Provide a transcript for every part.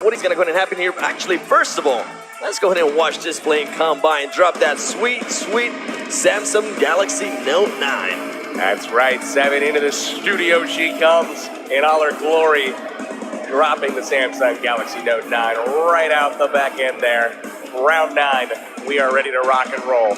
what is going to go ahead and happen here. Actually, first of all, let's go ahead and watch this playing combine drop that sweet, sweet Samsung Galaxy Note 9. That's right, 7 into the studio she comes in all her glory, dropping the Samsung Galaxy Note 9 right out the back end there. Round 9, we are ready to rock and roll.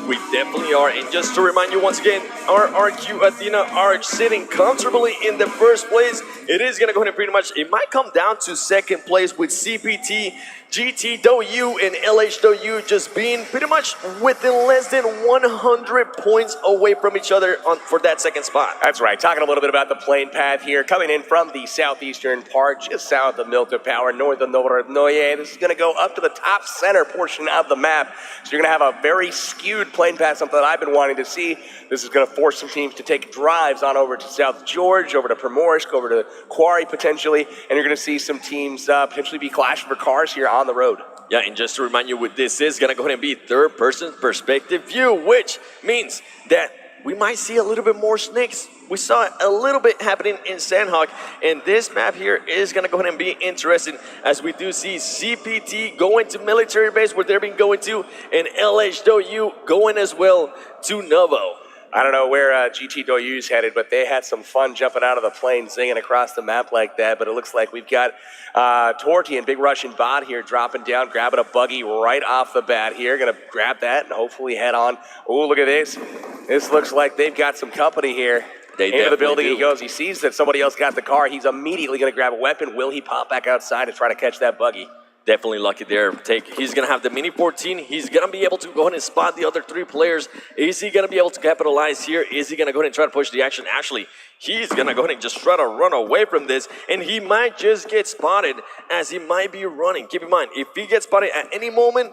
We definitely are, and just to remind you once again, our RQ Athena are sitting comfortably in the first place. It is going to go ahead and pretty much, it might come down to second place with CPT, GTW, and LHW just being pretty much within less than 100 points away from each other for that second spot. That's right, talking a little bit about the plane path here, coming in from the southeastern part, just south of Milton Power, north of Noye. This is going to go up to the top center portion of the map, so you're going to have a very skewed plane path, something that I've been wanting to see. This is going to force some teams to take drives on over to South George, over to Primorsk, over to Quarry potentially, and you're going to see some teams potentially be clashing for cars here on the road. Yeah, and just to remind you what this is going to go ahead and be third-person perspective view, which means that we might see a little bit more snakes. We saw it a little bit happening in Sandhawk, and this map here is going to go ahead and be interesting as we do see CPT going to military base where they've been going to, and LHW going as well to Novo. I don't know where GTW's headed, but they had some fun jumping out of the plane, zinging across the map like that. But it looks like we've got Torty and Big Russian Bot here dropping down, grabbing a buggy right off the bat here. Going to grab that and hopefully head on. Oh, look at this. This looks like they've got some company here. Into the building he goes. He sees that somebody else got the car. He's immediately going to grab a weapon. Will he pop back outside and try to catch that buggy? Definitely lucky there. He's going to have the Mini 14. He's going to be able to go ahead and spot the other three players. Is he going to be able to capitalize here? Is he going to go ahead and try to push the action? Actually, he's going to go ahead and just try to run away from this, and he might just get spotted as he might be running. Keep in mind, if he gets spotted at any moment,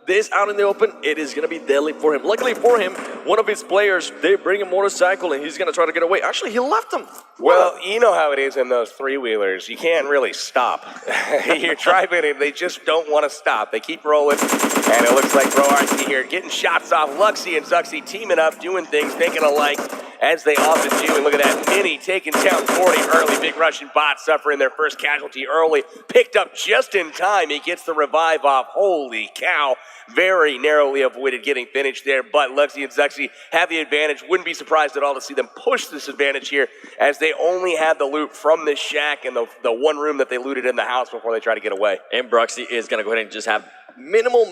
this out in the open, it is going to be deadly for him. Luckily for him, one of his players, they bring a motorcycle, and he's going to try to get away. Actually, he left him. Well, you know how it is in those three-wheelers. You can't really stop. You're driving, and they just don't want to stop. They keep rolling, and it looks like Bro RC here getting shots off. Luxy and Zuxy teaming up, doing things, thinking alike, as they often do. And look at that, Mini taking down 40 early. Big Russian Bot suffering their first casualty early. Picked up just in time. He gets the revive off. Holy cow. Very narrowly avoided getting finished there, but Luxy and Zuxy have the advantage. Wouldn't be surprised at all to see them push this advantage here, as they only had the loot from this shack and the one room that they looted in the house before they try to get away. And Bruxy is going to go ahead and just have minimal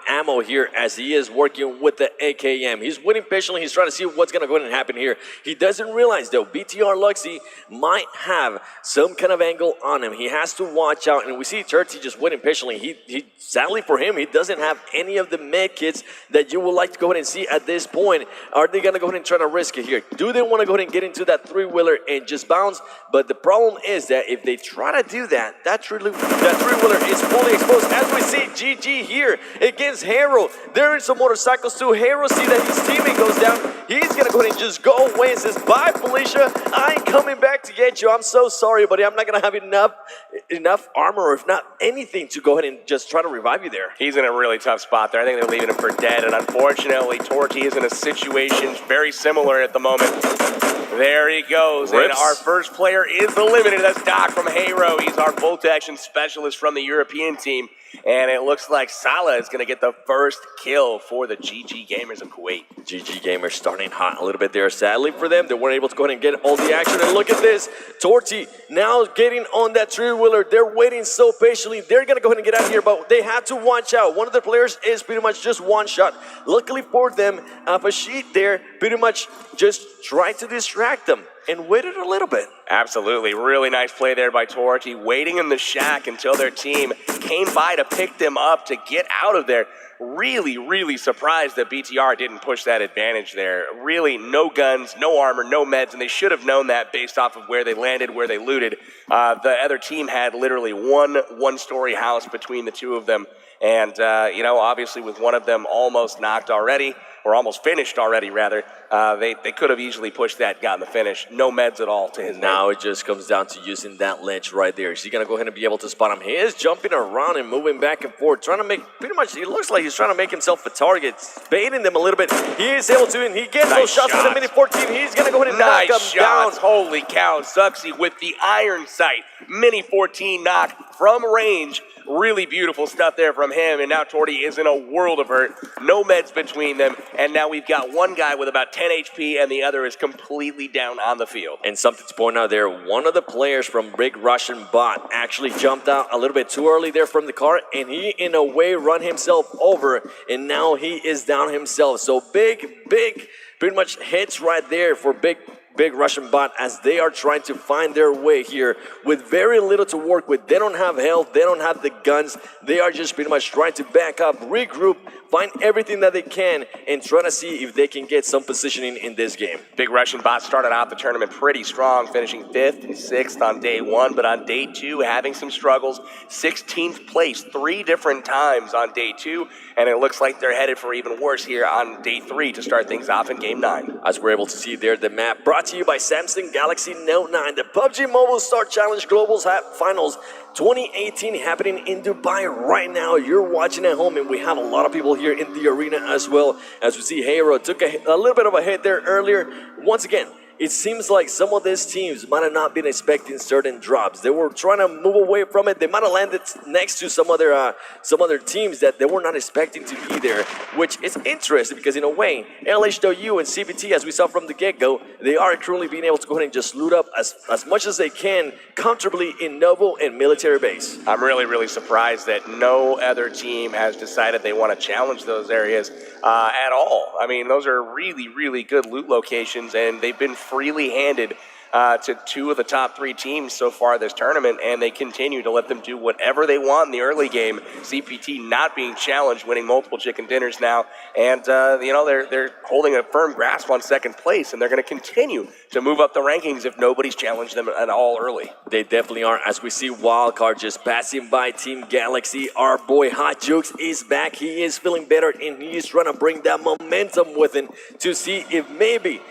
ammo here as he is working with the AKM. He's waiting patiently. He's trying to see what's going to go ahead and happen here. He doesn't realize, though, BTR Luxy might have some kind of angle on him. He has to watch out, and we see Turtsy just waiting patiently. He sadly for him, he doesn't have any of the med kits that you would like to go ahead and see at this point. Are they going to go ahead and try to risk it here? Do they want to go ahead and get into that three-wheeler and just bounce? But the problem is that if they try to do that, that three-wheeler is fully exposed. As we see GG here against Hero. There is some motorcycles too. Hero see that his teammate goes down. He's going to go ahead and just go away and says, bye, Felicia. I ain't coming back to get you. I'm so sorry, buddy. I'm not going to have enough armor or if not anything to go ahead and just try to revive you there. He's in a really tough spot there. I think they're leaving him for dead. And unfortunately, Torty is in a situation very similar at the moment. There he goes. Rips. And our first player is eliminated. That's Doc from Hero. He's our bolt action specialist from the European team. And it looks like Salah is going to get the first kill for the GG Gamers of Kuwait. GG Gamers starting hot a little bit there. Sadly for them, they weren't able to go ahead and get all the action. And look at this. Torty now getting on that three-wheeler. They're waiting so patiently. They're going to go ahead and get out of here, but they have to watch out. One of the players is pretty much just one shot. Luckily for them, Apashit there pretty much just tried to distract them and waited a little bit. Absolutely. Really nice play there by Torty, waiting in the shack until their team came by to pick them up to get out of there. Really, really surprised that BTR didn't push that advantage there. Really, no guns, no armor, no meds, and they should have known that based off of where they landed, where they looted. The other team had literally one-story house between the two of them. And, you know, obviously with one of them almost knocked already, or almost finished already, rather. They could have easily pushed that, gotten the finish. No meds at all to his Now name. it just comes down to using that ledge right there. Is he going to go ahead and be able to spot him? He is jumping around and moving back and forth, trying to make, pretty much, it looks like he's trying to make himself a target, baiting them a little bit. He is able to, and he gets Nice those shots with the Mini 14. He's going to go ahead and knock him shots. down. Holy cow. Zuxi with the iron sight. Mini 14 knock from range. Really beautiful stuff there from him, and now Torty is in a world of hurt. No meds between them, and now we've got one guy with about 10 HP, and the other is completely down on the field. And something to point out there, one of the players from Big Russian Bot actually jumped out a little bit too early there from the car, and he, in a way, run himself over, and now he is down himself. So big, pretty much hits right there for Big Russian Bot as they are trying to find their way here with very little to work with. They don't have health, they don't have the guns. They are just pretty much trying to back up, regroup, find everything that they can, and trying to see if they can get some positioning in this game. Big Russian Bot started out the tournament pretty strong, finishing 5th and 6th on day 1, but on day 2 having some struggles. 16th place 3 different times on day 2, and it looks like they're headed for even worse here on day 3 to start things off in game 9. As we're able to see there, the map brought to you by Samsung Galaxy Note 9, the PUBG Mobile Star Challenge Global Finals 2018 happening in Dubai right now. You're watching at home, and we have a lot of people here in the arena as well. As we see, Hero took a little bit of a hit there earlier. Once again, it seems like some of these teams might have not been expecting certain drops. They were trying to move away from it. They might have landed next to some other teams that they were not expecting to be there, which is interesting because in a way, LHW and CBT, as we saw from the get-go, they are currently being able to go ahead and just loot up as much as they can comfortably in Novo and military base. I'm really surprised that no other team has decided they want to challenge those areas at all. I mean, those are really good loot locations, and they've been freely handed to 2 of the top 3 teams so far this tournament, and they continue to let them do whatever they want in the early game. CPT not being challenged, winning multiple chicken dinners now, and they're holding a firm grasp on 2nd place, and they're going to continue to move up the rankings if nobody's challenged them at all early. They definitely are. As we see Wildcard just passing by Team Galaxy, our boy Hot Jukes is back. He is feeling better, and he is trying to bring that momentum with him to see if maybe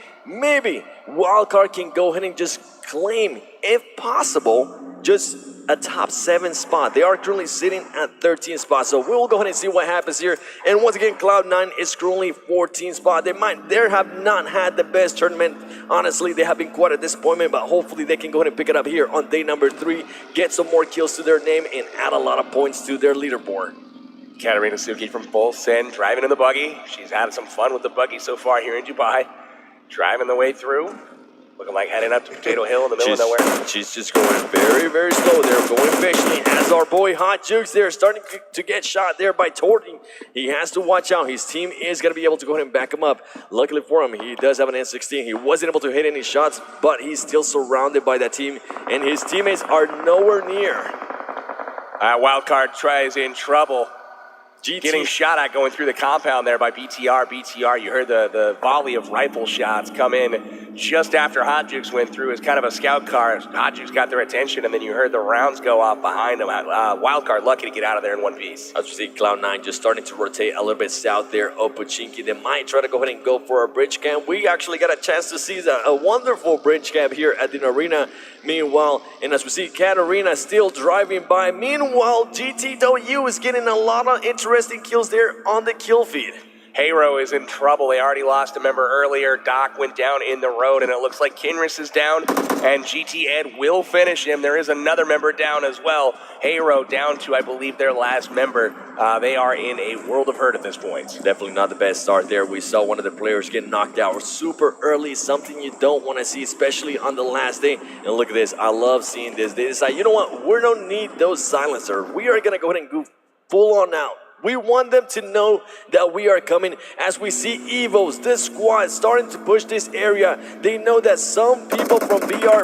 Wildcard can go ahead and just claim, if possible, just a top 7 spot. They are currently sitting at 13 spots, so we'll go ahead and see what happens here. And once again, Cloud9 is currently 14 spot. They have not had the best tournament. Honestly, they have been quite a disappointment, but hopefully they can go ahead and pick it up here on day number 3, get some more kills to their name, and add a lot of points to their leaderboard. Katarina Suki from Full Send driving in the buggy. She's had some fun with the buggy so far here in Dubai. Driving the way through, looking like heading up to Potato Hill in the middle of nowhere. She's just going very slow there, going patiently as our boy Hot Jukes there, starting to get shot there by Torty. He has to watch out. His team is going to be able to go ahead and back him up. Luckily for him, he does have an N16. He wasn't able to hit any shots, but he's still surrounded by that team, and his teammates are nowhere near. Wildcard tries in trouble. GT. Getting shot at going through the compound there by BTR, you heard the volley of rifle shots come in just after Hot Jukes went through as kind of a scout car. Hot Jukes got their attention, and then you heard the rounds go off behind him. Wildcard lucky to get out of there in one piece. As we see Cloud9 just starting to rotate a little bit south there, Opochinki. They might try to go ahead and go for a bridge camp. We actually got a chance to see a wonderful bridge camp here at the arena. Meanwhile, and as we see Katarina still driving by. Meanwhile, GTW is getting a lot of interesting kills there on the kill feed. Hero is in trouble. They already lost a member earlier. Doc went down in the road, and it looks like Kinris is down, and GT Ed will finish him. There is another member down as well. Hero down to, I believe, their last member. They are in a world of hurt at this point. Definitely not the best start there. We saw one of the players get knocked out super early, something you don't want to see, especially on the last day. And look at this. I love seeing this. They decide, you know what? We don't need those silencers. We are going to go ahead and go full on out. We want them to know that we are coming. As we see Evos, this squad starting to push this area, they know that some people from VR,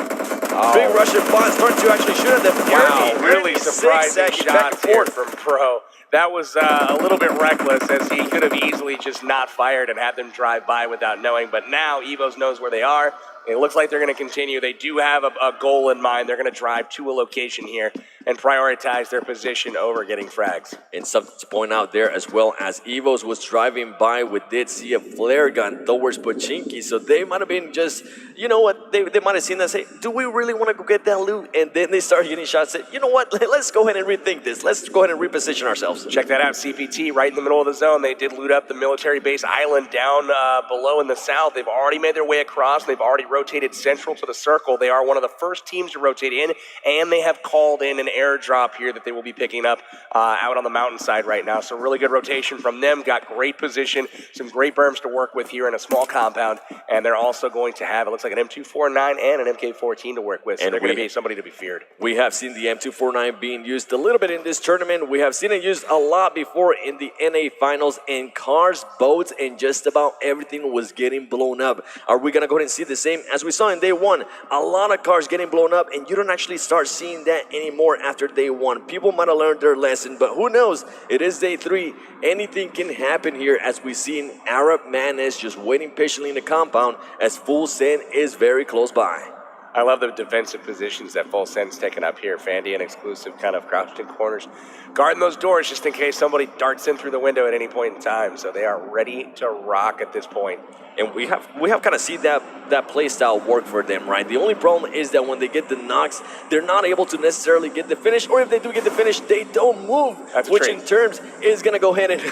Big Russian Bot, starting to actually shoot at them. Wow, really surprising shots here from Pro. That was a little bit reckless, as he could have easily just not fired and had them drive by without knowing. But now Evos knows where they are. It looks like they're going to continue. They do have a goal in mind. They're going to drive to a location here and prioritize their position over getting frags. And something to point out there as well, as Evos was driving by, we did see a flare gun towards Pochinki, so they might have been just, you know what, they might have seen that, say, do we really want to go get that loot? And then they started getting shots, say, you know what, let's go ahead and rethink this. Let's go ahead and reposition ourselves. Check that out, CPT, right in the middle of the zone. They did loot up the military base island down below in the south. They've already made their way across. They've already rotated central to the circle. They are one of the first teams to rotate in, and they have called in an airdrop here that they will be picking up out on the mountainside right now. So really good rotation from them. Got great position, some great berms to work with here in a small compound, and they're also going to have, it looks like an M249 and an MK14 to work with, so they're going to be somebody to be feared. We have seen the M249 being used a little bit in this tournament. We have seen it used a lot before in the NA finals, and cars, boats, and just about everything was getting blown up. Are we going to go ahead and see the same as we saw in day one? A lot of cars getting blown up, and you don't actually start seeing that anymore after day one. People might have learned their lesson, but who knows? It is day 3. Anything can happen here, as we've seen Arab Madness just waiting patiently in the compound as Full Send is very close by. I love the defensive positions that Full Send's taken up here. Fandy and Exclusive kind of crouched in corners, guarding those doors just in case somebody darts in through the window at any point in time. So they are ready to rock at this point. And we have kind of seen that play style work for them, right? The only problem is that when they get the knocks, they're not able to necessarily get the finish, or if they do get the finish, they don't move, which in terms is going to go ahead and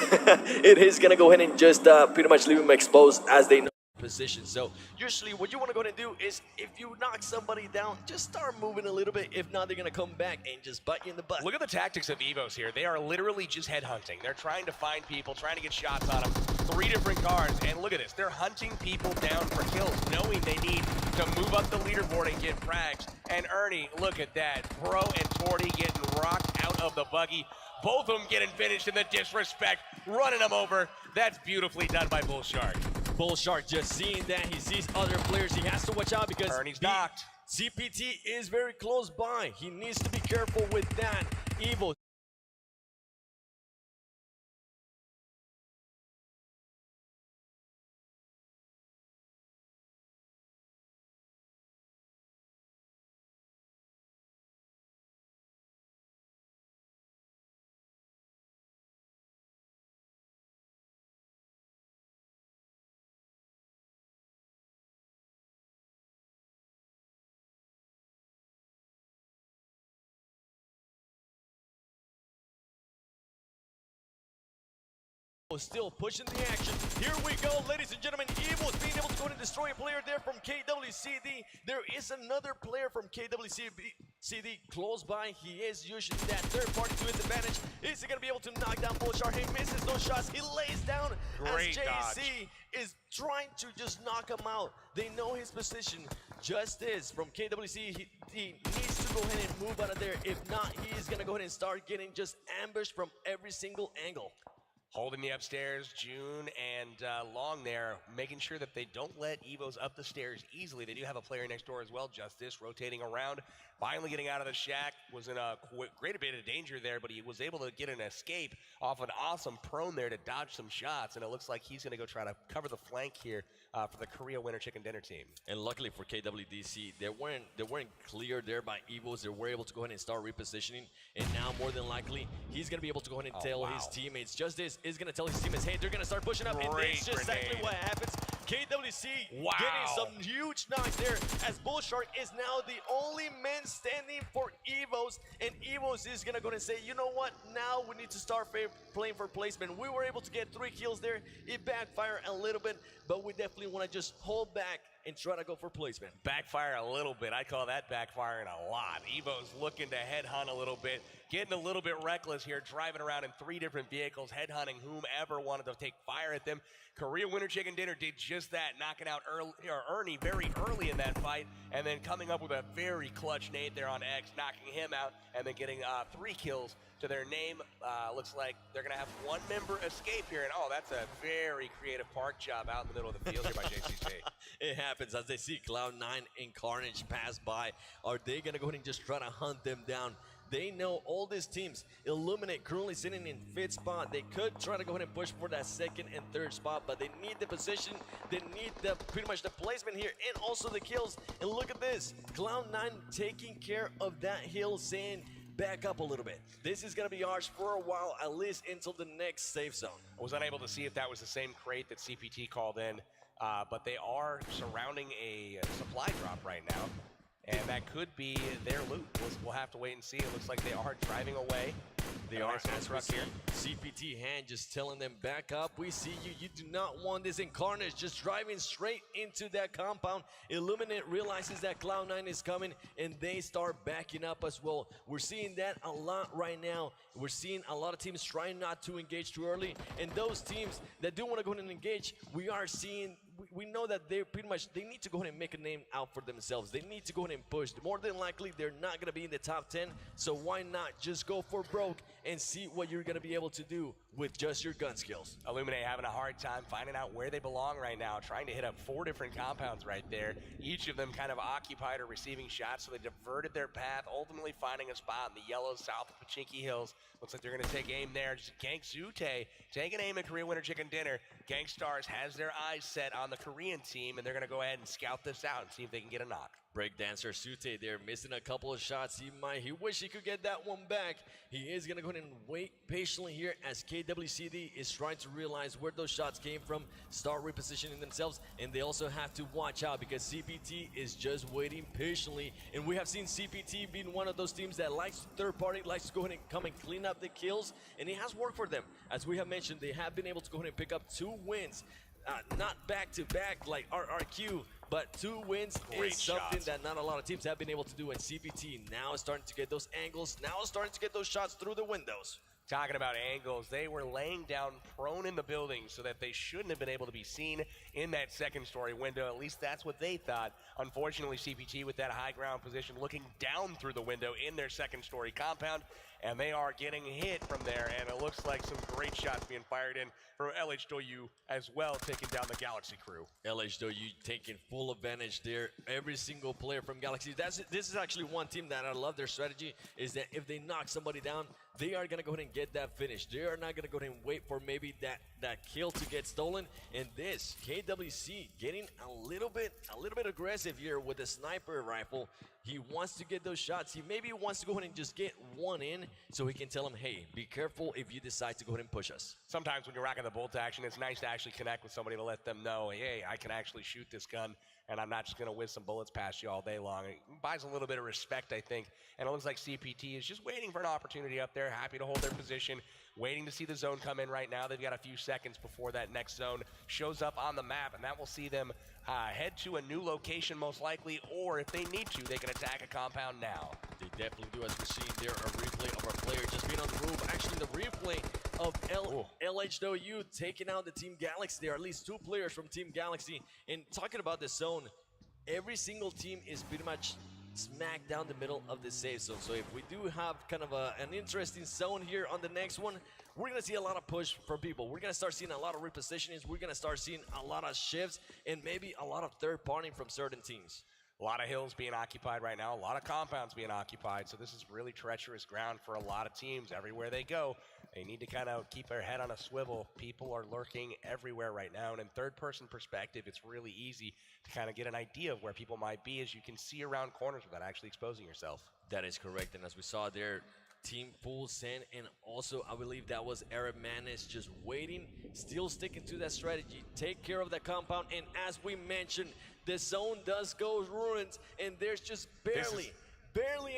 it is going to go ahead and just pretty much leave them exposed as they know position. So usually what you want to go ahead and do is, if you knock somebody down, just start moving a little bit. If not, they're going to come back and just bite you in the butt. Look at the tactics of Evos here. They are literally just headhunting. They're trying to find people, trying to get shots on them. 3 different cars, and look at this. They're hunting people down for kills, knowing they need to move up the leaderboard and get frags. And Ernie, look at that. Bro and Torty getting rocked out of the buggy. Both of them getting finished in the disrespect, running them over. That's beautifully done by Bull Shark. Bull Shark just seeing that, he sees other players. He has to watch out because Ernie's knocked. CPT is very close by. He needs to be careful with that. Evo still pushing the action. Here we go, ladies and gentlemen. Evo's being able to go and destroy a player there from KWCD. There is another player from KWCD close by. He is using that third party to his advantage. Is he going to be able to knock down Bullshar? He misses those shots. He lays down Great as JC dodge. is trying to just knock him out. They know his position. Justice from KWC, he needs to go ahead and move out of there. If not, he is going to go ahead and start getting just ambushed from every single angle. Holding the upstairs, June and Long there, making sure that they don't let Evos up the stairs easily. They do have a player next door as well, Justice, rotating around. Finally getting out of the shack, was in a great bit of danger there, but he was able to get an escape off an awesome prone there to dodge some shots, and it looks like he's going to go try to cover the flank here for the Korea Winter Chicken Dinner team. And luckily for KWDC, they weren't cleared there by Evos. They were able to go ahead and start repositioning, and now more than likely, he's going to be able to go ahead and tell his teammates. Justice is going to tell his teammates, hey, they're going to start pushing up, and that's just exactly what happens. KWC getting some huge knocks there, as Bullshark is now the only man standing for Evos, and Evos is going to go and say, you know what, now we need to start playing for placement. We were able to get 3 kills there. It backfired a little bit, but we definitely want to just hold back and try to go for placement. Backfire a little bit. I call that backfiring a lot. Evo's looking to headhunt a little bit, getting a little bit reckless here, driving around in 3 different vehicles, headhunting whomever wanted to take fire at them. Korea Winter Chicken Dinner did just that, knocking out Ernie very early in that fight, and then coming up with a very clutch nade there on X, knocking him out, and then getting 3 kills to their name. Looks like they're going to have 1 member escape here, and oh, that's a very creative park job out in the middle of the field here by JCC. It happens as they see Cloud9 and Carnage pass by. Are they going to go ahead and just try to hunt them down? They know all these teams. Illuminate currently sitting in 5th spot. They could try to go ahead and push for that 2nd and 3rd spot, but they need the position. They need pretty much the placement here and also the kills. And look at this. Cloud9 taking care of that hill, saying, back up a little bit. This is going to be ours for a while, at least until the next safe zone. I was unable to see if that was the same crate that CPT called in, but they are surrounding a supply drop right now, and that could be their loot. We'll have to wait and see. It looks like they are driving away. They are, as we see, CPT hand just telling them back up. We see you. You do not want this in Carnage. Just driving straight into that compound. Illuminate realizes that Cloud9 is coming, and they start backing up as well. We're seeing that a lot right now. We're seeing a lot of teams trying not to engage too early, and those teams that do want to go ahead and engage, we are seeing. We know that they're pretty much, they need to go ahead and make a name out for themselves. They need to go ahead and push. More than likely, they're not going to be in the top 10, so why not just go for broke and see what you're going to be able to do with just your gun skills. Illuminate having a hard time finding out where they belong right now, trying to hit up 4 different compounds right there, each of them kind of occupied or receiving shots, so they diverted their path, ultimately finding a spot in the yellow south of Pachinki Hills. Looks like they're going to take aim there. Just Gank Zute taking aim at Korea Winter Chicken Dinner. Gangstars has their eyes set on the Korean team, and they're going to go ahead and scout this out and see if they can get a knock. Breakdancer Sute there, missing a couple of shots. He wish he could get that one back. He is going to go ahead and wait patiently here as KWCD is trying to realize where those shots came from, start repositioning themselves, and they also have to watch out because CPT is just waiting patiently. And we have seen CPT being one of those teams that likes third party, likes to go ahead and come and clean up the kills, and it has worked for them. As we have mentioned, they have been able to go ahead and pick up 2 wins. Not back-to-back like RRQ, but 2 wins is something that not a lot of teams have been able to do, and CPT now is starting to get those angles, now is starting to get those shots through the windows. Talking about angles, they were laying down prone in the building so that they shouldn't have been able to be seen in that 2nd story window. At least that's what they thought. Unfortunately, CPT with that high ground position looking down through the window in their 2nd story compound, and they are getting hit from there, and it looks like some great shots being fired in from LHW as well, taking down the Galaxy crew. LHW taking full advantage there. Every single player from Galaxy. This is actually one team that I love their strategy, is that if they knock somebody down, they are going to go ahead and get that finish. They are not going to go ahead and wait for maybe that kill to get stolen. And this KWC getting a little bit aggressive here with the sniper rifle. He wants to get those shots. He maybe wants to go ahead and just get one in so he can tell him, hey, be careful if you decide to go ahead and push us. Sometimes when you're rocking the bolt action, it's nice to actually connect with somebody to let them know, hey, I can actually shoot this gun, and I'm not just going to whiz some bullets past you all day long. It buys a little bit of respect, I think, and it looks like CPT is just waiting for an opportunity up there, happy to hold their position, waiting to see the zone come in right now. They've got a few seconds before that next zone shows up on the map, and that will see them head to a new location most likely, or if they need to, they can attack a compound now. They definitely do, as we're seeing there, a replay of our player just being on the roof. Actually, the replay of LHW taking out the Team Galaxy. There are at least 2 players from Team Galaxy. And talking about the zone, every single team is pretty much smack down the middle of the safe zone. So if we do have kind of an interesting zone here on the next one, we're going to see a lot of push from people. We're going to start seeing a lot of repositionings. We're going to start seeing a lot of shifts and maybe a lot of third party from certain teams. A lot of hills being occupied right now, a lot of compounds being occupied, so this is really treacherous ground for a lot of teams. Everywhere they go, they need to kind of keep their head on a swivel. People are lurking everywhere right now, and in third-person perspective, it's really easy to kind of get an idea of where people might be as you can see around corners without actually exposing yourself. That is correct, and as we saw there, Team Full Send, and also I believe that was Arab Manis just waiting, still sticking to that strategy. Take care of that compound, and as we mentioned, the zone does go ruined, and there's just barely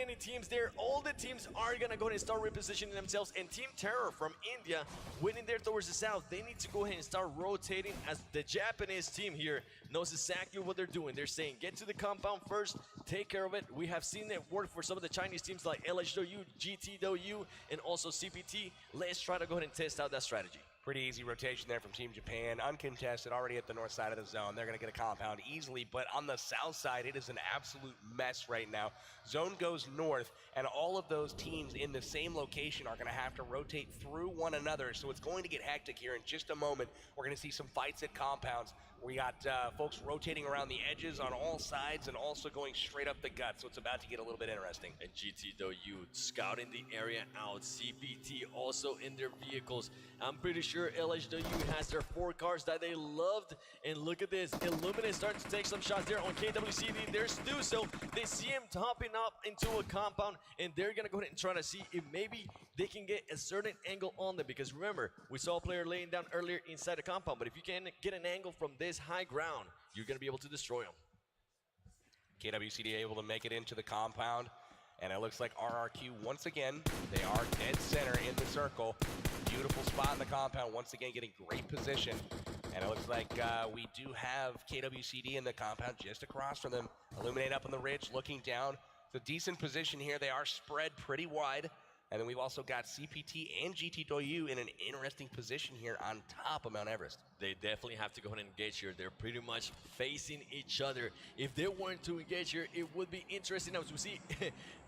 any teams there. All the teams are gonna go ahead and start repositioning themselves, and Team Terror from India winning there towards the south. They need to go ahead and start rotating, as the Japanese team here knows exactly what they're doing. They're saying, get to the compound first, take care of it. We have seen it work for some of the Chinese teams like LHW, GTW, and also CPT. Let's try to go ahead and test out that strategy. Pretty easy rotation there from Team Japan. Uncontested, already at the north side of the zone. They're going to get a compound easily, but on the south side, it is an absolute mess right now. Zone goes north, and all of those teams in the same location are going to have to rotate through one another, so it's going to get hectic here in just a moment. We're going to see some fights at compounds. We got folks rotating around the edges on all sides and also going straight up the gut, so it's about to get a little bit interesting. And GTW scouting the area out. CPT also in their vehicles. I'm pretty sure LHW has their 4 cars that they loved. And look at this. Illuminate starting to take some shots there on KWCD. There's Stu, so they see him hopping up into a compound, and they're going to go ahead and try to see if maybe they can get a certain angle on them. Because remember, we saw a player laying down earlier inside the compound, but if you can get an angle from this high ground, you're going to be able to destroy them. KWCD able to make it into the compound, and it looks like RRQ once again, they are dead center in the circle. Beautiful spot in the compound, once again getting great position. And it looks like we do have KWCD in the compound just across from them. Illuminate up on the ridge, looking down. It's a decent position here. They are spread pretty wide. And then we've also got CPT and GTW in an interesting position here on top of Mount Everest. They definitely have to go ahead and engage here. They're pretty much facing each other. If they weren't to engage here, it would be interesting as we see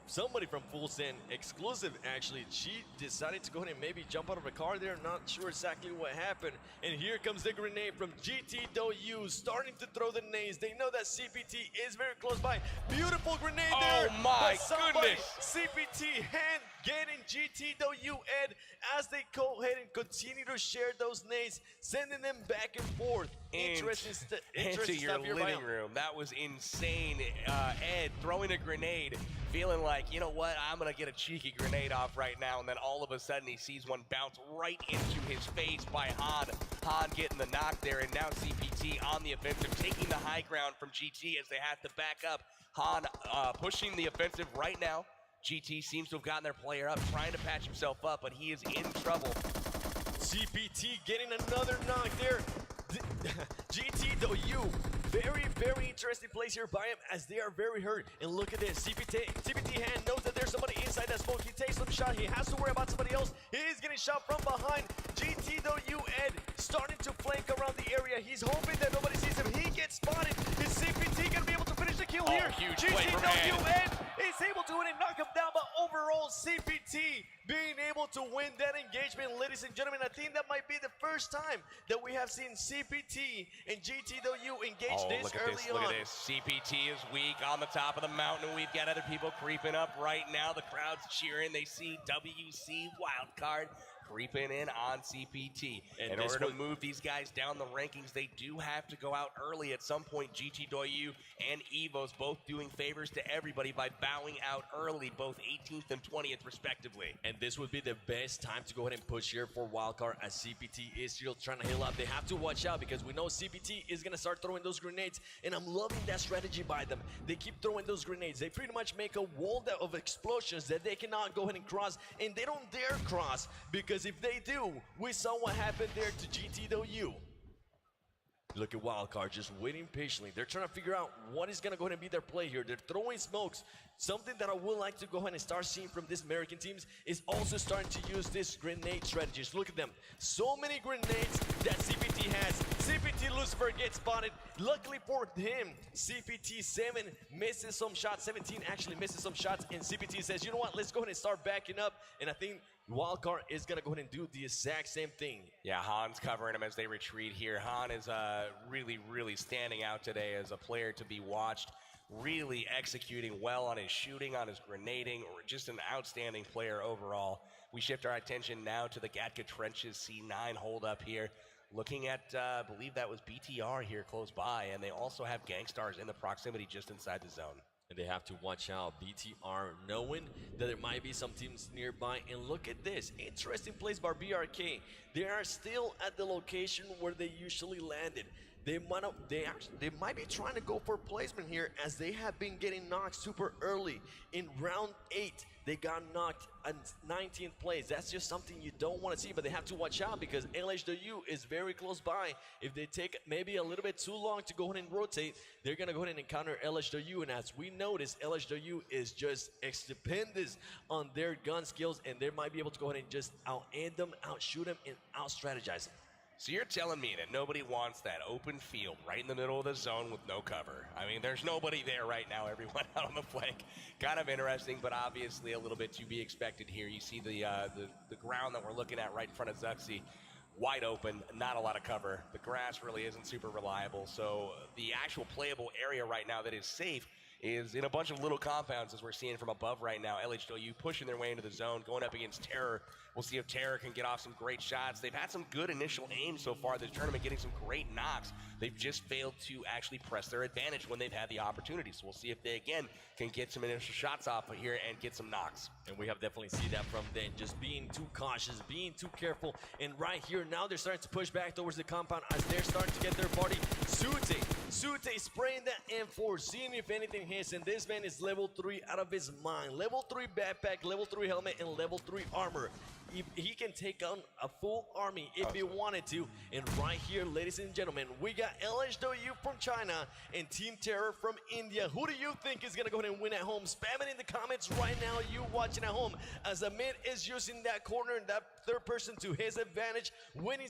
somebody from Full Send exclusive, actually. She decided to go ahead and maybe jump out of the car there. Not sure exactly what happened. And here comes the grenade from GTW, starting to throw the nades. They know that CPT is very close by. Beautiful grenade there. Oh my goodness. CPT hand getting GTW Ed as they go ahead and continue to share those nades, sending them back and forth. Interesting into your stuff here by living him. room. That was insane. Ed throwing a grenade, feeling like, you know what, I'm going to get a cheeky grenade off right now. And then all of a sudden he sees one bounce right into his face by Han. Han getting the knock there, and now CPT on the offensive, taking the high ground from GT as they have to back up. Han pushing the offensive right now. GT seems to have gotten their player up, trying to patch himself up, but he is in trouble. CPT getting another knock there. GTW, very interesting place here by him as they are very hurt. And look at this, CPT hand knows that there's somebody inside that smoke. He takes some shot, he has to worry about somebody else. He's getting shot from behind. GTW Ed starting to flank around the area. He's hoping that nobody sees him. He gets spotted. Is CPT gonna be able to finish the kill here? Huge play from GTW Ed is able to win and knock him down, but overall CPT being able to win that engagement. Ladies and gentlemen, I think that might be the first time that we have seen CPT and GTW engage this early on. Look at this. CPT is weak on the top of the mountain. We've got other people creeping up right now. The crowd's cheering. They see WC Wildcard creeping in on CPT. And in order to move these guys down the rankings, they do have to go out early at some point. GTW and Evos both doing favors to everybody by bowing out early, both 18th and 20th respectively. And this would be the best time to go ahead and push here for Wildcard as CPT is still trying to heal up. They have to watch out because we know CPT is going to start throwing those grenades, and I'm loving that strategy by them. They keep throwing those grenades. They pretty much make a wall of explosions that they cannot go ahead and cross, and they don't dare cross because if they do, we saw what happened there to GTW. Look at Wildcard just waiting patiently. They're trying to figure out what is going to go ahead and be their play here. They're throwing smokes. Something that I would like to go ahead and start seeing from these American teams is also starting to use this grenade strategies. Look at them. So many grenades that CPT has. CPT Lucifer gets spotted. Luckily for him, CPT 7 misses some shots. 17 actually misses some shots. And CPT says, you know what, let's go ahead and start backing up. And I think Wildcard is going to go ahead and do the exact same thing. Yeah, Han's covering him as they retreat here. Han is really standing out today as a player to be watched. Really executing well on his shooting, on his grenading, or just an outstanding player overall. We shift our attention now to the Gatka Trenches C9 hold up here. Looking at, I believe that was BTR here close by, and they also have Gangstars in the proximity just inside the zone. And they have to watch out. BTR knowing that there might be some teams nearby. And look at this. Interesting place by BRK. They are still at the location where they usually landed. They might be trying to go for placement here as they have been getting knocked super early. In round 8, they got knocked at 19th place. That's just something you don't want to see, but they have to watch out because LHW is very close by. If they take maybe a little bit too long to go ahead and rotate, they're going to go ahead and encounter LHW. And as we notice, LHW is just stupendous on their gun skills, and they might be able to go ahead and just out-aim them, out-shoot them, and out-strategize them. So you're telling me that nobody wants that open field right in the middle of the zone with no cover? I mean, there's nobody there right now, everyone out on the flank. Kind of interesting, but obviously a little bit to be expected here. You see the ground that we're looking at right in front of Zuxi. wide open, not a lot of cover. The grass really isn't super reliable, so the actual playable area right now that is safe is in a bunch of little compounds, as we're seeing from above right now. LHW pushing their way into the zone, going up against Terror. We'll see if Terror can get off some great shots. They've had some good initial aims so far this tournament, getting some great knocks. They've just failed to actually press their advantage when they've had the opportunity. So we'll see if they, again, can get some initial shots off here and get some knocks. And we have definitely seen that from them, just being too cautious, being too careful. And right here, now they're starting to push back towards the compound as they're starting to get their party. Sute spraying that M4, seeing if anything hits. And this man is level 3 out of his mind. Level 3 backpack, level 3 helmet, and level 3 armor. He can take on a full army if he wanted to. And right here, ladies and gentlemen, we got LHW from China and Team Terror from India. Who do you think is going to go ahead and win at home? Spam it in the comments right now, you watching at home, as Amit is using that corner and that third person to his advantage, waiting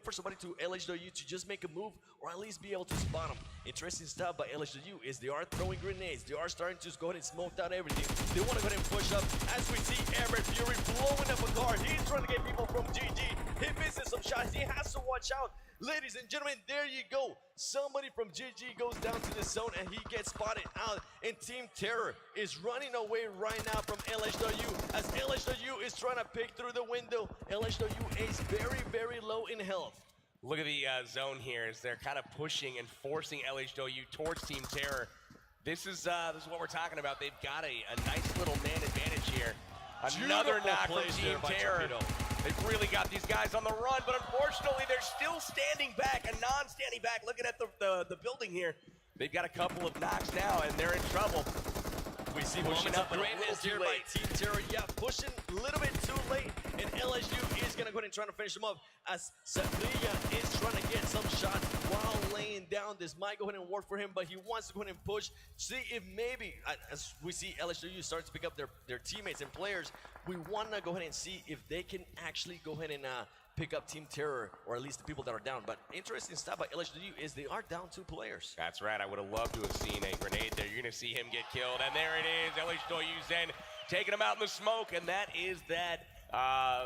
for somebody to LHW to just make a move or at least be able to spot him. Interesting stuff by LHW is they are throwing grenades. They are starting to just go ahead and smoke out everything. They want to go ahead and push up as we see Everett Fury blowing up a car. He's trying to get people from GG. He misses some shots. He has to watch out. Ladies and gentlemen, there you go. Somebody from GG goes down to the zone and he gets spotted out. And Team Terror is running away right now from LHW as LHW is trying to pick through the window. LHW is very, very low in health. Look at the zone here as they're kind of pushing and forcing LHW towards Team Terror. This is what we're talking about. They've got a nice little man advantage here. Another knock from Team Terror. They've really got these guys on the run, but unfortunately they're still standing back, a non-standing back. Looking at the building here, they've got a couple of knocks now, and they're in trouble. We see pushing up greatness here by Team Terror. Yeah, pushing a little bit too late, and LSU is going to go ahead and try to finish him up as Sabrilla is trying to get some shots while laying down. This might go ahead and work for him, but he wants to go ahead and push. See if maybe, as we see LSU start to pick up their teammates and players, we want to go ahead and see if they can actually go ahead and pick up Team Terror, or at least the people that are down. But interesting stuff by LHW is they are down 2 players. That's right. I would have loved to have seen a grenade there. You're going to see him get killed. And there it is. LHW Zen taking him out in the smoke. And that is that.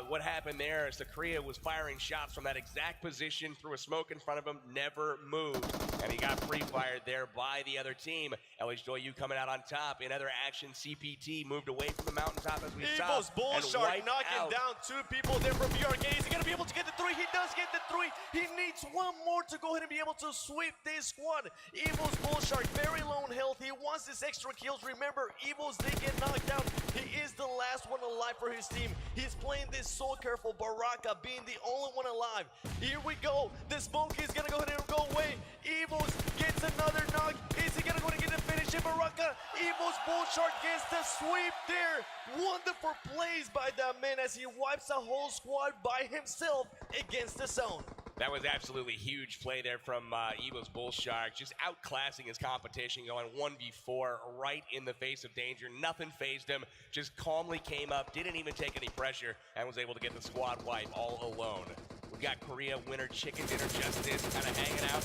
What happened there is Korea was firing shots from that exact position through a smoke in front of him, never moved. And he got pre-fired there by the other team. LHW coming out on top. In other action, CPT moved away from the mountaintop as we saw. Evil's Bull Shark knocking down 2 people there from BRK. Is he going to be able to get the 3? He does get the 3. He needs 1 more to go ahead and be able to sweep this squad. Evil's Bull Shark very low in health. He wants this extra kills. Remember, Evil's did get knocked down. He is the last one alive for his team. He's playing this so careful. Baraka being the only one alive. Here we go. The smoke is going to go ahead and go away. Evil's gets another knock. Is he going to go ahead and get the finish in Baraka? Evil's Bull Shark gets the sweep there. Wonderful plays by that man as he wipes a whole squad by himself against the zone. That was absolutely huge play there from Evo's Bull Shark, just outclassing his competition, going 1v4 right in the face of danger. Nothing phased him, just calmly came up, didn't even take any pressure, and was able to get the squad wipe all alone. We've got Korea winner Chicken Dinner Justice kind of hanging out.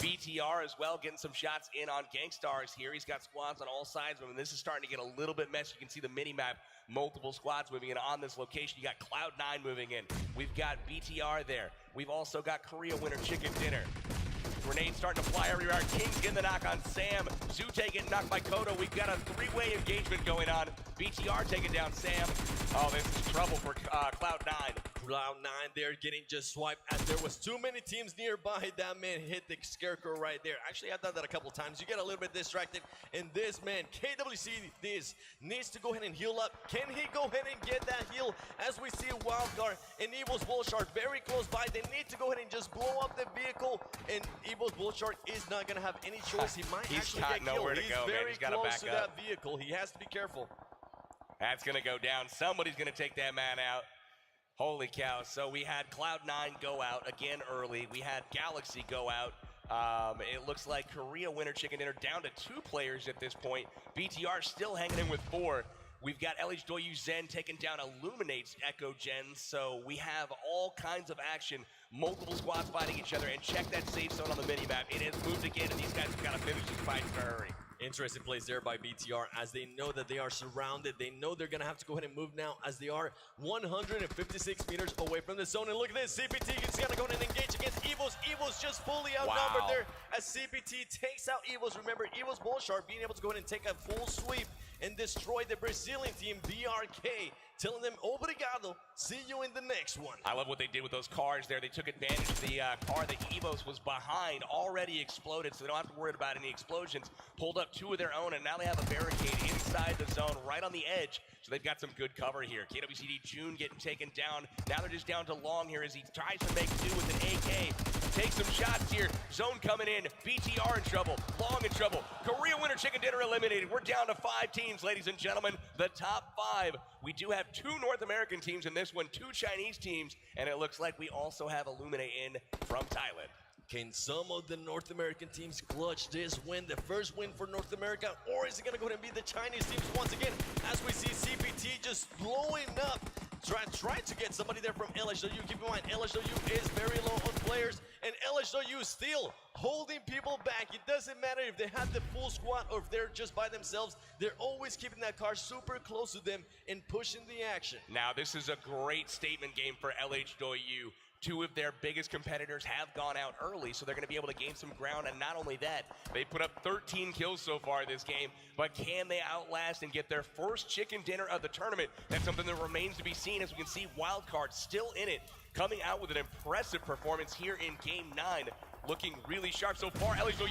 BTR as well, getting some shots in on Gangstars here. He's got squads on all sides of him, and this is starting to get a little bit messy. You can see the mini-map, multiple squads moving in on this location. You got Cloud9 moving in. We've got BTR there. We've also got Korea winner Chicken Dinner. Grenade starting to fly everywhere. King's getting the knock on Sam. Zute getting knocked by Kodo. We've got a 3-way engagement going on. BTR taking down Sam. Oh, this is trouble for Cloud9. Cloud9 there getting just swiped as there was too many teams nearby. That man hit the scarecrow right there. Actually, I've done that a couple times. You get a little bit distracted. And this man, KWC, this needs to go ahead and heal up. Can he go ahead and get that heal? As we see Wildcard and Evil's Bull Shark very close by. They need to go ahead and just blow up the vehicle. And Evil's Bull Shark is not going to have any choice. He might actually get killed. He's very close to that vehicle. He has to be careful. That's going to go down. Somebody's going to take that man out. Holy cow. So we had Cloud9 go out again early. We had Galaxy go out. It looks like Korea winner Chicken Dinner down to 2 players at this point. BTR still hanging in with 4. We've got LHW Zen taking down Illuminate's Echo Gen. So we have all kinds of action. Multiple squads fighting each other. And check that safe zone on the minimap. It has moved again, and these guys have got to finish these fights in a hurry. Interesting plays there by BTR as they know that they are surrounded. They know they're going to have to go ahead and move now as they are 156 meters away from the zone. And look at this, CPT is going to go ahead and engage against Evos. Evos just fully outnumbered there as CPT takes out Evos. Remember, Evos Bull Shark being able to go ahead and take a full sweep and destroy the Brazilian team, BRK, telling them, obrigado, see you in the next one. I love what they did with those cars there. They took advantage of the car that Evos was behind, already exploded, so they don't have to worry about any explosions. Pulled up 2 of their own, and now they have a barricade inside the zone, right on the edge, so they've got some good cover here. KWCD June getting taken down. Now they're just down to Long here as he tries to make do with an AK. Take some shots here. Zone coming in. BTR in trouble. Long in trouble. Korea winner chicken dinner eliminated. We're down to 5 teams, ladies and gentlemen. The top 5. We do have 2 North American teams in this one, 2 Chinese teams, and it looks like we also have Illuminate in from Thailand. Can some of the North American teams clutch this win, the first win for North America, or is it going to go ahead and be the Chinese teams once again as we see CPT just blowing up, trying to get somebody there from LHW. Keep in mind, LHW is very low on players, and LHW is still holding people back. It doesn't matter if they have the full squad or if they're just by themselves. They're always keeping that car super close to them and pushing the action. Now, this is a great statement game for LHW. 2 of their biggest competitors have gone out early, so they're going to be able to gain some ground. And not only that, they put up 13 kills so far this game, but can they outlast and get their first chicken dinner of the tournament? That's something that remains to be seen, as we can see Wildcard still in it, coming out with an impressive performance here in Game 9. Looking really sharp so far. LHW,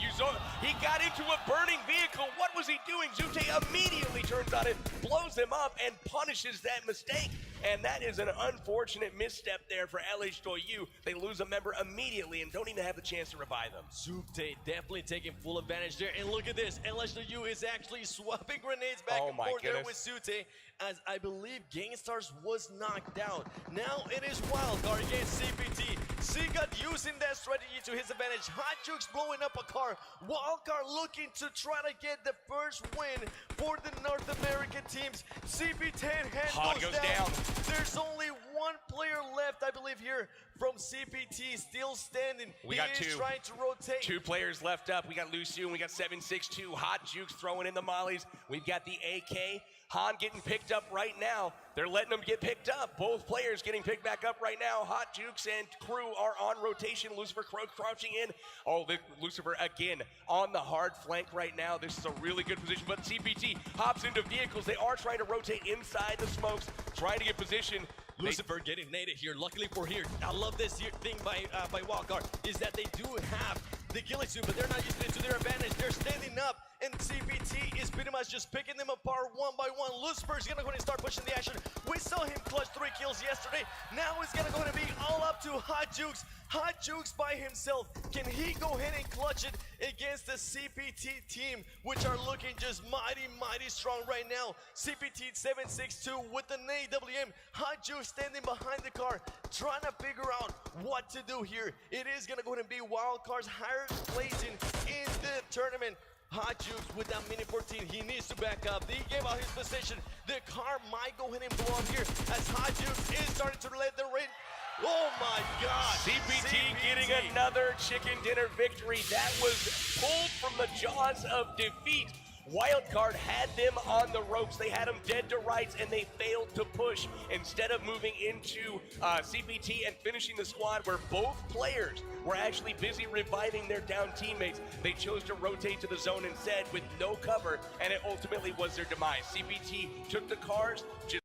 he got into a burning vehicle. What was he doing? Zute immediately turns on it, blows him up, and punishes that mistake. And that is an unfortunate misstep there for LHW. They lose a member immediately and don't even have the chance to revive them. Zute definitely taking full advantage there. And look at this. LHW is actually swapping grenades back and forth there with Zute, as I believe Gangstars was knocked out. Now it is Wildcard against CPT. Seagut using that strategy to his advantage. Hot Jukes blowing up a car. Wildcard looking to try to get the first win for the North American teams. CP10 hand goes down. There's only 1 player left, I believe, here from CPT, still standing. We got 2. Trying to rotate. 2 players left up. We got Lucio and we got 762. Hot Jukes throwing in the mollies. We've got the AK. Han getting picked up right now. They're letting them get picked up. Both players getting picked back up right now. Hot Jukes and crew are on rotation. Lucifer crouching in. Oh, Lucifer again on the hard flank right now. This is a really good position, but CPT hops into vehicles. They are trying to rotate inside the smokes, trying to get position. Lucifer getting naded here. Luckily for here, I love this here thing by Wildcard is that they do have the ghillie suit, but they're not using it to their advantage. They're standing up, and CPT is pretty much just picking them apart one by one. Lucifer's gonna go ahead and start pushing the action. We saw him clutch 3 kills yesterday. Now it's gonna go ahead and be all up to Hot Jukes. Hot Jukes by himself. Can he go ahead and clutch it against the CPT team, which are looking just mighty, mighty strong right now? CPT 762 with an AWM. Hot Jukes standing behind the car, trying to figure out what to do here. It is gonna go ahead and be Wildcard's highest placing in the tournament. Hot Jukes with that mini 14, he needs to back up. He gave out his position. The car might go ahead and blow up here as Hot Jukes is starting to let the rain. Oh my God! CPT getting another chicken dinner victory. That was pulled from the jaws of defeat. Wildcard had them on the ropes. They had them dead to rights, and they failed to push. Instead of moving into CPT and finishing the squad where both players were actually busy reviving their down teammates, they chose to rotate to the zone instead with no cover, and it ultimately was their demise. CPT took the cars, just